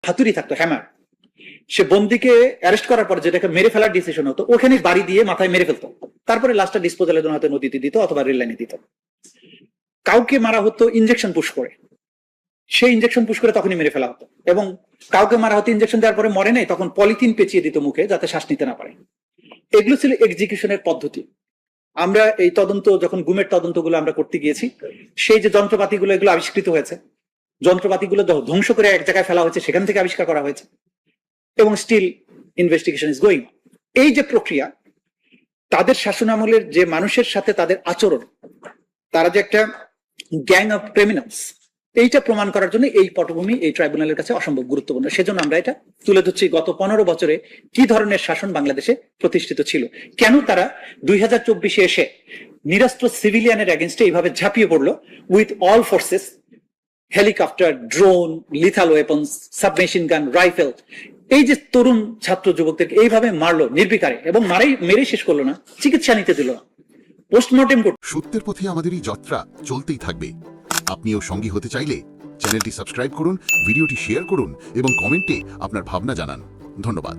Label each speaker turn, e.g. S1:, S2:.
S1: হাতুড়ি থাকতো, হ্যামার, সে বন্দিকে অ্যারেস্ট করার পর যেটাকে মেরে ফেলার ডিসিশন হতো ওখানে বাড়ি দিয়ে মাথায় মেরে ফেলতো, তারপরে লাস্টটা ডিসপোজালের জন্য হয়তো নদীতে দিত অথবা রেল লাইনে দিত। কাউকে মারা হতো ইনজেকশন পুশ করে, সেই ইনজেকশন পুশ করে তখনই মেরে ফেলা হতো। এবং কাউকে মারা হতো ইনজেকশন দেওয়ার পরে মরে নাই, তখন পলিথিন পেঁচিয়ে দিত মুখে যাতে শ্বাস নিতে না পারে। এগুলো ছিল এক্সিকিউশনের পদ্ধতি। আমরা এই তদন্ত, যখন গুমের তদন্তগুলো আমরা করতে গিয়েছি, সেই যে যন্ত্রপাতিগুলো এগুলো আবিষ্কৃত হয়েছে, যন্ত্রপাতিগুলো ধ্বংস করে এক জায়গায় ফেলা হয়েছে, সেখান থেকে আবিষ্কার করা হয়েছে, এবং স্টিল ইনভেস্টিগেশন ইজ গোয়িং। এই যে প্রক্রিয়া, তাদের শাসনামলের যে মানুষের সাথে তাদের আচরণ, তারা যে একটা গ্যাং অফ ক্রিমিনালস, এইটা প্রমাণ করার জন্য এই পটভূমি এই ট্রাইব্যুনালের কাছে অসম্ভব গুরুত্বপূর্ণ। সেজন্য আমরা এটা তুলে ধরছি গত 15 বছরে কি ধরনের শাসন বাংলাদেশে প্রতিষ্ঠিত ছিল, কেন তারা 2024-এ এসে নিরস্ত্র সিভিলিয়ানের এগেনস্টে এইভাবে ঝাঁপিয়ে পড়লো with all forces, helicopter, drone, lethal weapons, submachine গান, রাইফেল। এই যে তরুণ ছাত্র যুবকদেরকে এইভাবে মারলো নির্বিকারে, এবং মেরে শেষ করলো না, চিকিৎসা নিতে দিল না, পোস্টমর্টেম করতে।
S2: সত্যের পথে আমাদের এই যাত্রা চলতেই থাকবে। আপনিও সঙ্গী হতে চাইলে চ্যানেলটি সাবস্ক্রাইব করুন, ভিডিওটি শেয়ার করুন এবং কমেন্টে আপনার ভাবনা জানান। ধন্যবাদ।